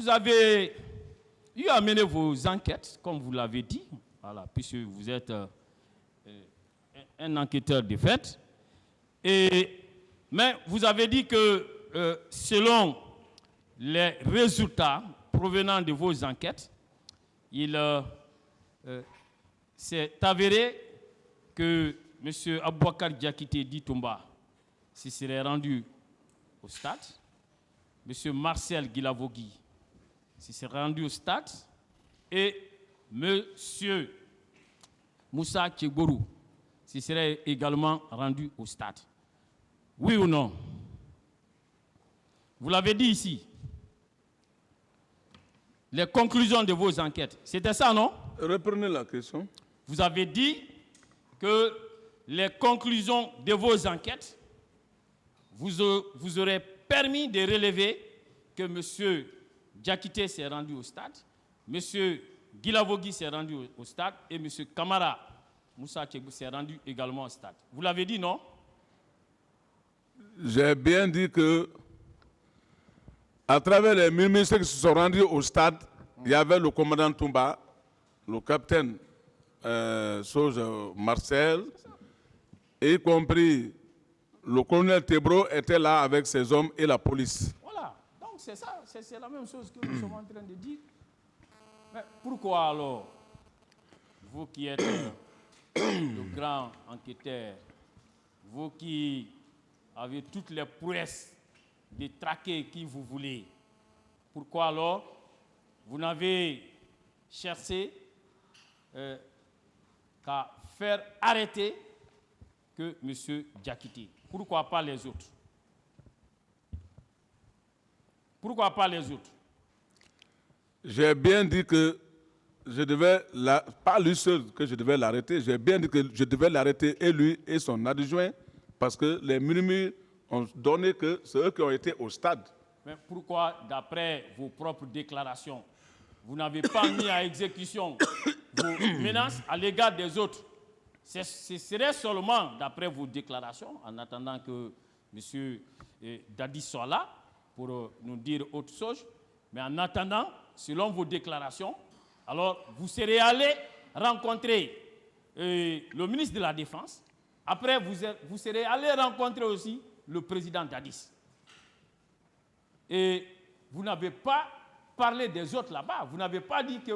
vous avez eu à mener vos enquêtes, comme vous l'avez dit, voilà, puisque vous êtes un enquêteur de fait. Mais vous avez dit que selon les résultats provenant de vos enquêtes, il s'est avéré que M. Aboubakar Diakité Ditomba se serait rendu au stade, M. Marcel Guilavogui se serait rendu au stade et M. Moussa Tchegbourou se serait également rendu au stade. Oui ou non? Vous l'avez dit ici. Les conclusions de vos enquêtes, c'était ça, non? Reprenez la question. Vous avez dit que les conclusions de vos enquêtes vous auraient permis de relever que M. Diakité s'est rendu au stade, M. Guilavogui s'est rendu au stade et M. Kamara Moussa Tchegbourou s'est rendu également au stade. Vous l'avez dit, non? J'ai bien dit que, à travers les ministres qui se sont rendus au stade, il y avait le commandant Toumba, le capitaine Sauge Marcel, y compris le colonel Tebro était là avec ses hommes et la police. Voilà, donc c'est ça, c'est la même chose que nous sommes en train de dire. Mais pourquoi alors, vous qui êtes le grand enquêteur, vous qui avez toutes les prouesses de traquer qui vous voulez, pourquoi alors vous n'avez cherché qu'à faire arrêter que M. Diakité? Pourquoi pas les autres? Pourquoi pas les autres? J'ai bien dit que je devais, pas lui seul que je devais l'arrêter, j'ai bien dit que je devais l'arrêter et lui et son adjoint, parce que les murmures ont donné que c'est eux qui ont été au stade. Mais pourquoi, d'après vos propres déclarations, vous n'avez pas mis à exécution vos menaces à l'égard des autres? Ce serait seulement, d'après vos déclarations, en attendant que M. Dadi soit là pour nous dire autre chose, mais en attendant, selon vos déclarations, alors vous serez allé rencontrer le ministre de la Défense. Après, vous serez allé rencontrer aussi le président Dadis. Et vous n'avez pas parlé des autres là-bas. Vous n'avez pas dit que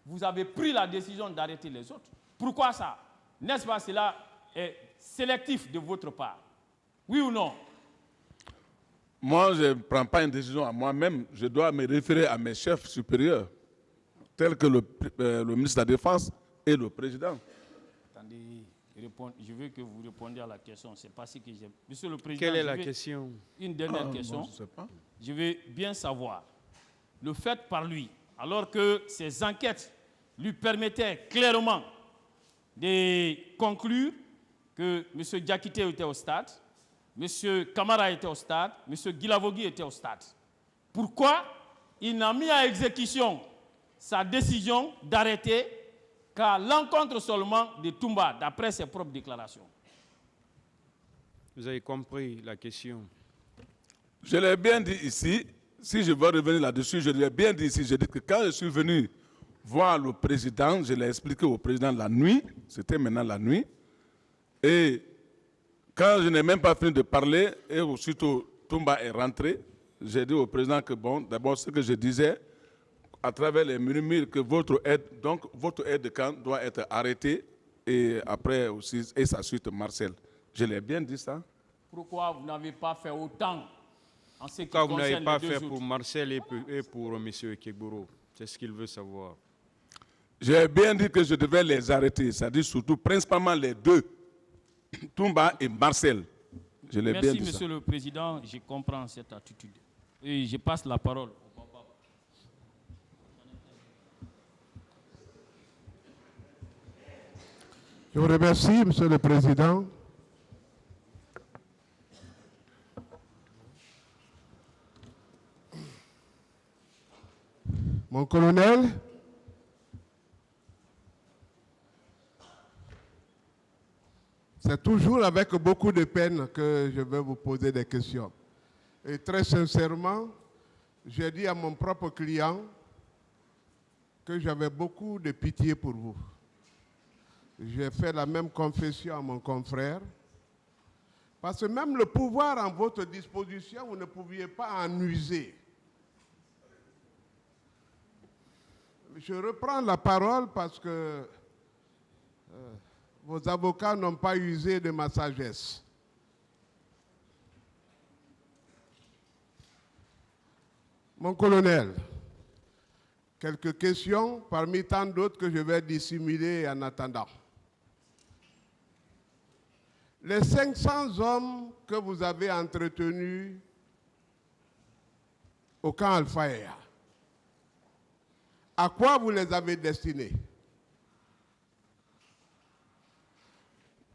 vous avez pris la décision d'arrêter les autres. Pourquoi ça? N'est-ce pas, cela est sélectif de votre part? Oui ou non? Moi, je ne prends pas une décision à moi-même. Je dois me référer à mes chefs supérieurs, tels que le ministre de la Défense et le président. Attendez, je veux que vous répondiez à la question. C'est pas ce que j'ai. Monsieur le Président, quelle est la question? Une dernière question. Bon, je sais pas. Je veux bien savoir le fait par lui, alors que ses enquêtes lui permettaient clairement de conclure que M. Diakité était au stade, M. Kamara était au stade, M. Guilavogui était au stade. Pourquoi il n'a mis à exécution sa décision d'arrêter qu'à l'encontre seulement de Toumba, d'après ses propres déclarations? Vous avez compris la question. Je l'ai bien dit ici, si je veux revenir là-dessus, je l'ai bien dit ici, je dis que quand je suis venu voir le président, je l'ai expliqué au président la nuit, c'était maintenant la nuit, et quand je n'ai même pas fini de parler, et aussitôt Toumba est rentré, j'ai dit au président que bon, d'abord ce que je disais, à travers les murmures, que votre aide de camp doit être arrêtée, et après aussi, et sa suite Marcel. Je l'ai bien dit ça. Pourquoi vous n'avez pas fait autant en ce qui Pourquoi vous concerne n'avez pas les fait deux pour autres? Marcel et pour M. Tchegbourou? C'est ce qu'il veut savoir. J'ai bien dit que je devais les arrêter, c'est-à-dire surtout, principalement les deux, Toumba et Marcel. Je l'ai bien dit. Merci, Monsieur le Président, je comprends cette attitude. Et je passe la parole au papa. Je vous remercie, Monsieur le Président. Mon colonel, c'est toujours avec beaucoup de peine que je vais vous poser des questions. Et très sincèrement, j'ai dit à mon propre client que j'avais beaucoup de pitié pour vous. J'ai fait la même confession à mon confrère. Parce que même le pouvoir en votre disposition, vous ne pouviez pas en user. Je reprends la parole parce que vos avocats n'ont pas usé de ma sagesse. Mon colonel, quelques questions parmi tant d'autres que je vais dissimuler en attendant. Les 500 hommes que vous avez entretenus au camp Al-Faya, à quoi vous les avez destinés?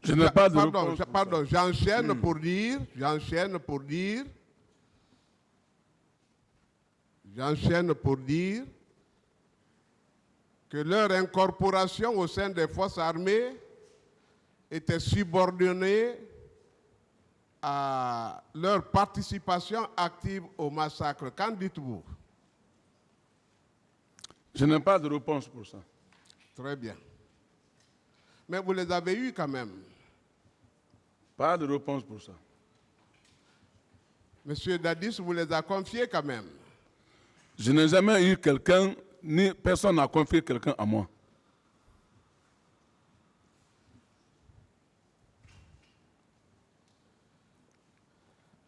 Je n'ai pas de réponse. Pardon, j'enchaîne pour dire que leur incorporation au sein des forces armées était subordonnée à leur participation active au massacre. Qu'en dites-vous? Je n'ai pas de réponse pour ça. Très bien. Mais vous les avez eus quand même. Pas de réponse pour ça. Monsieur Dadis vous les a confiés quand même. Je n'ai jamais eu quelqu'un, ni personne n'a confié quelqu'un à moi.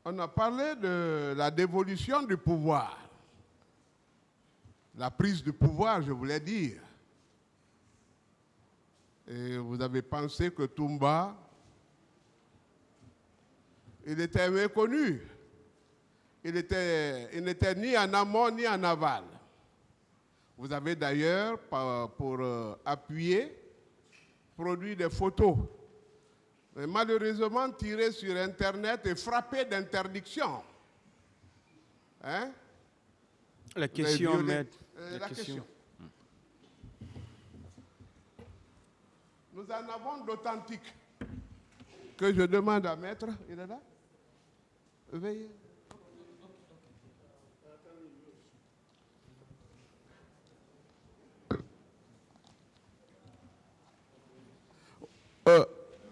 On a parlé de la dévolution du pouvoir. La prise du pouvoir, je voulais dire. Et vous avez pensé que Toumba, il était méconnu. Il n'était ni en amont ni en aval. Vous avez d'ailleurs, pour appuyer, produit des photos. Mais malheureusement tirées sur Internet et frappées d'interdiction. Hein? La question, maître. La question. Nous en avons d'authentiques que je demande à maître. Il est là? Veuillez.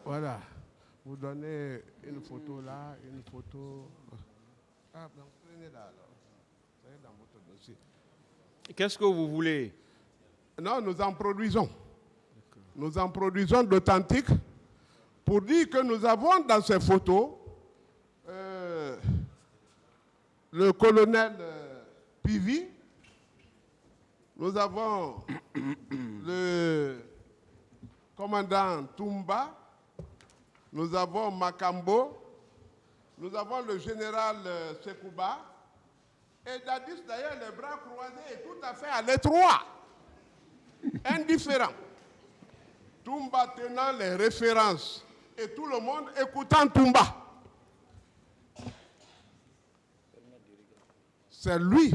Voilà. Vous donnez une photo là, une photo. Ah, donc prenez là alors. C'est dans votre dossier. Qu'est-ce que vous voulez? Non, nous en produisons. Nous en produisons d'authentiques pour dire que nous avons dans ces photos le colonel Pivi, nous avons le commandant Toumba, nous avons Makambo, nous avons le général Sekouba, et Dadis d'ailleurs les bras croisés et tout à fait à l'étroit, indifférent. Toumba tenant les références et tout le monde écoutant Toumba. C'est lui,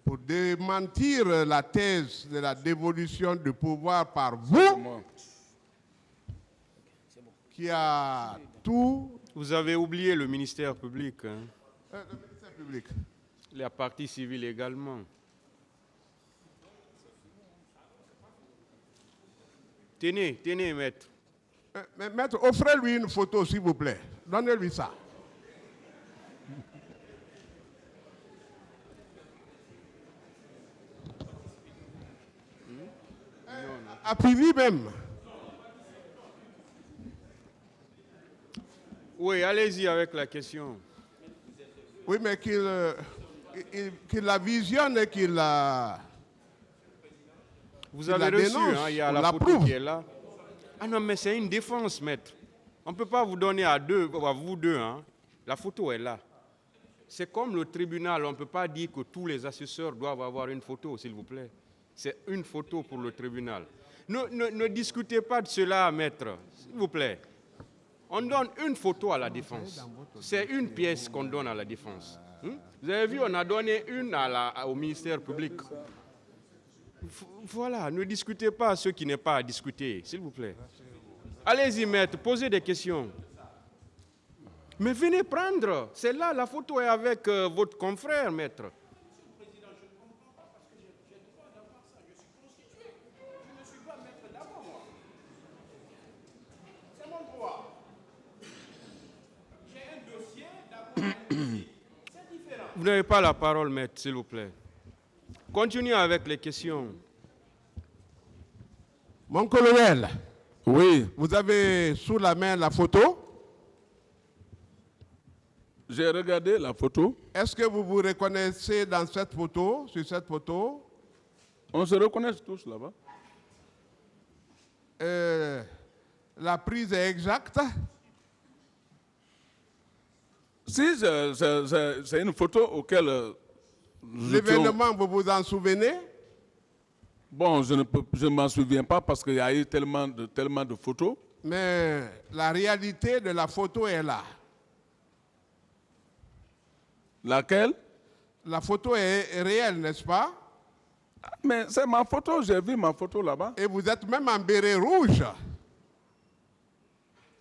pour démentir la thèse de la dévolution du pouvoir par vous, qui a tout... Vous avez oublié le ministère public. Hein? Le ministère public. La partie civile également. Tenez, maître. Maître, offrez-lui une photo, s'il vous plaît. Donnez-lui ça. À Pivi même. Oui, allez-y avec la question. Oui, mais qu'il la visionne et qu'il la... Vous avez reçu, hein, il y a la photo qui est là. Ah non, mais c'est une défense, maître. On ne peut pas vous donner à vous deux. Hein. La photo est là. C'est comme le tribunal, on ne peut pas dire que tous les assesseurs doivent avoir une photo, s'il vous plaît. C'est une photo pour le tribunal. Ne discutez pas de cela, maître, s'il vous plaît. On donne une photo à la défense. C'est une pièce qu'on donne à la défense. Vous avez vu, on a donné une au ministère public. Voilà, ne discutez pas ce qui n'est pas à discuter, s'il vous plaît. Allez-y, maître, posez des questions. Mais venez prendre. C'est là, la photo est avec votre confrère, maître. Monsieur le Président, je ne comprends pas parce que j'ai droit d'avoir ça. Je suis constitué. Je ne suis pas maître d'avant, moi. C'est mon droit. J'ai un dossier, d'abord un dossier. C'est différent. Vous n'avez pas la parole, maître, s'il vous plaît. Continuez avec les questions. Mon colonel, Oui, vous avez sous la main la photo. j'ai regardé la photo. Est-ce que vous vous reconnaissez dans cette photo, sur cette photo? On se reconnaît tous là-bas. La prise est exacte. Si c'est une photo auquel L'événement, vous vous en souvenez? bon, je ne m'en souviens pas parce qu'il y a eu tellement de photos. Mais la réalité de la photo est là. Laquelle? La photo est réelle, n'est-ce pas? Mais c'est ma photo, j'ai vu ma photo là-bas. Et vous êtes même en béret rouge.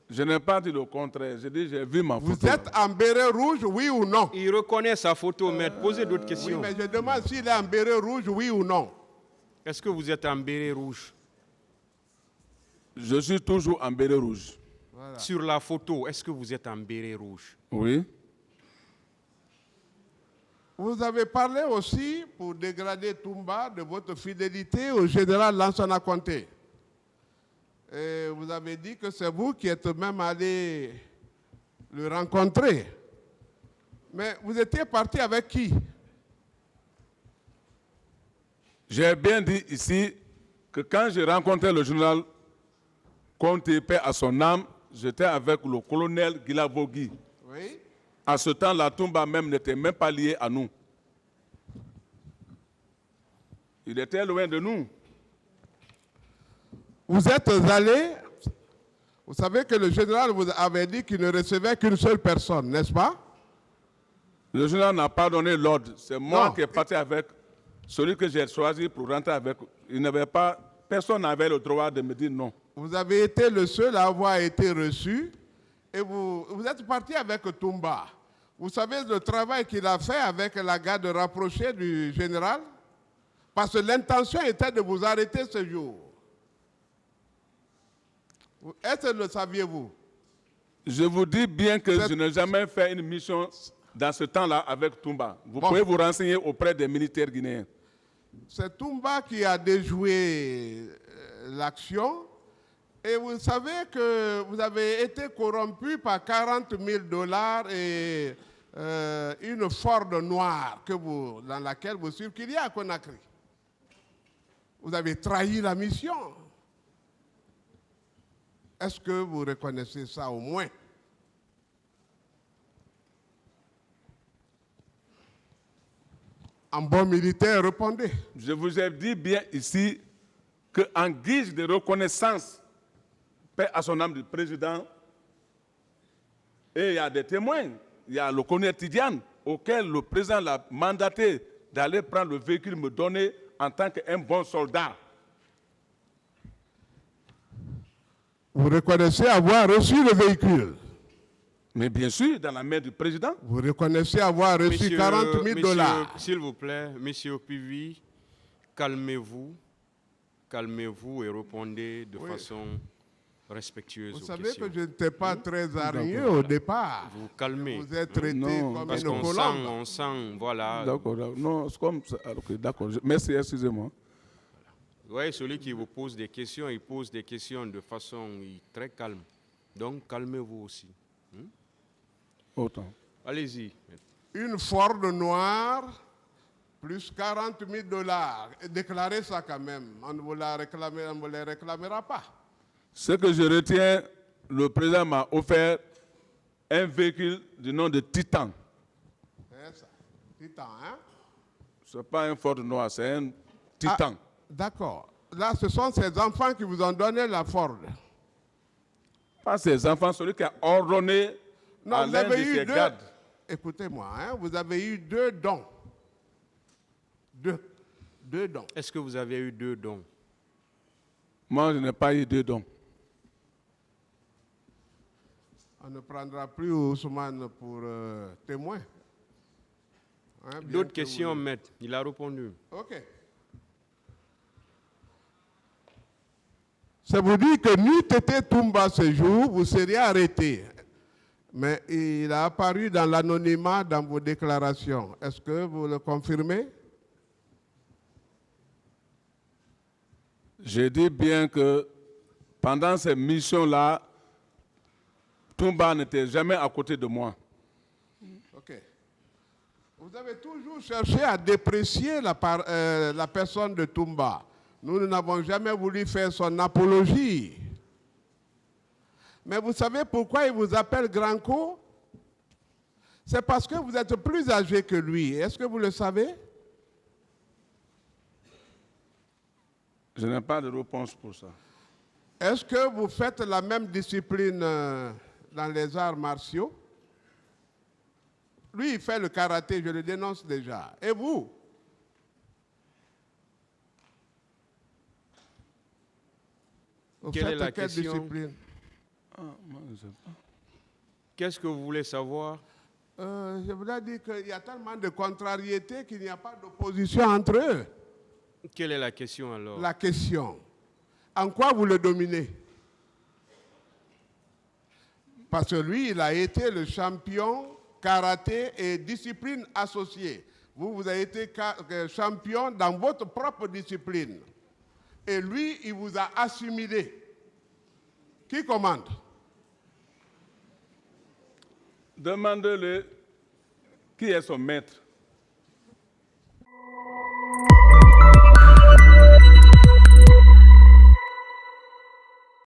Je n'ai pas dit le contraire, j'ai dit j'ai vu ma photo. Vous êtes en béret rouge, oui ou non? Il reconnaît sa photo, maître. Posez d'autres Oui, questions. mais je demande s'il est en béret rouge, oui ou non? Est-ce que vous êtes en béret rouge? Je suis toujours en béret rouge. Voilà. Sur la photo, est-ce que vous êtes en béret rouge? Oui. Vous avez parlé aussi, pour dégrader Toumba, de votre fidélité au général Lansana Conté. Et vous avez dit que c'est vous qui êtes même allé le rencontrer. Mais vous étiez parti avec qui? J'ai bien dit ici que quand j'ai rencontré le général Conté, paix à son âme, j'étais avec le colonel Guilavogui. Oui. À ce temps, la Toumba même n'était même pas liée à nous. Il était loin de nous. Vous êtes allé, vous savez que le général vous avait dit qu'il ne recevait qu'une seule personne, n'est-ce pas? Le général n'a pas donné l'ordre. C'est moi Non. qui est parti avec celui que j'ai choisi pour rentrer avec. Il n'avait pas, personne n'avait le droit de me dire non. Vous avez été le seul à avoir été reçu et vous êtes parti avec Toumba. Vous savez le travail qu'il a fait avec la garde rapprochée du général? Parce que l'intention était de vous arrêter ce jour. Est-ce que le saviez-vous? Je vous dis bien que je n'ai jamais fait une mission dans ce temps-là avec Toumba. Vous Bon. pouvez vous renseigner auprès des militaires guinéens. C'est Toumba qui a déjoué l'action. Et vous savez que vous avez été corrompu par 40 000 $ et une Ford noire dans laquelle vous circuliez à Conakry. Vous avez trahi la mission. Est-ce que vous reconnaissez ça au moins? En bon militaire, répondez. Je vous ai dit bien ici qu'en guise de reconnaissance, paix à son âme du président, et il y a des témoins, il y a le colonel Tidiane, auquel le président l'a mandaté d'aller prendre le véhicule me donner en tant qu'un bon soldat. Vous reconnaissez avoir reçu le véhicule. Mais bien sûr, dans la main du président. Vous reconnaissez avoir reçu 40 000 $. S'il vous plaît, monsieur Pivi, calmez-vous. Calmez-vous et répondez de façon respectueuse Vous aux savez questions. que je n'étais pas très hargneux au départ. Vous calmez. Vous êtes traité Non, comme Parce une qu'on colombe. on sent, voilà. D'accord, non, c'est comme ça. Ok, d'accord. Merci, excusez-moi. Vous voyez, celui qui vous pose des questions, il pose des questions de façon très calme. Donc, calmez-vous aussi. Autant. Allez-y. Une Ford noire plus 40 000 $. Déclarez ça quand même. On ne vous les réclamera pas. Ce que je retiens, le président m'a offert un véhicule du nom de Titan. C'est ça. Titan, hein? Ce n'est pas un Ford noir, c'est un Titan. Ah, d'accord. Là, ce sont ces enfants qui vous ont donné la Ford. Pas ses enfants, celui qui a ordonné Non, à vous l'un de avez eu ses deux. gardes. Écoutez-moi, hein, vous avez eu 2 dons. Deux dons. Est-ce que vous avez eu 2 dons? Moi, je n'ai pas eu 2 dons. On ne prendra plus Ousmane pour témoin. Hein, D'autres questions, maître? Il a répondu. OK. Ça vous dit que n'eût été Toumba ce jour, vous seriez arrêté. Mais il a apparu dans l'anonymat dans vos déclarations. Est-ce que vous le confirmez? Je dis bien que pendant ces missions-là, Toumba n'était jamais à côté de moi. OK. Vous avez toujours cherché à déprécier la personne de Toumba. Nous n'avons jamais voulu faire son apologie. Mais vous savez pourquoi il vous appelle Granco? C'est parce que vous êtes plus âgé que lui. Est-ce que vous le savez? Je n'ai pas de réponse pour ça. Est-ce que vous faites la même discipline dans les arts martiaux? Lui, il fait le karaté, je le dénonce déjà. Et vous? Vous Quelle est faites la quelle question? discipline? Moi, je sais pas. Qu'est-ce que vous voulez savoir? Je voudrais dire qu'il y a tellement de contrariétés qu'il n'y a pas d'opposition entre eux. Quelle est la question alors? La question, en quoi vous le dominez? Parce que lui, il a été le champion karaté et discipline associée. Vous, vous avez été champion dans votre propre discipline. Et lui, il vous a assimilé. Qui commande? Demandez-le qui est son maître.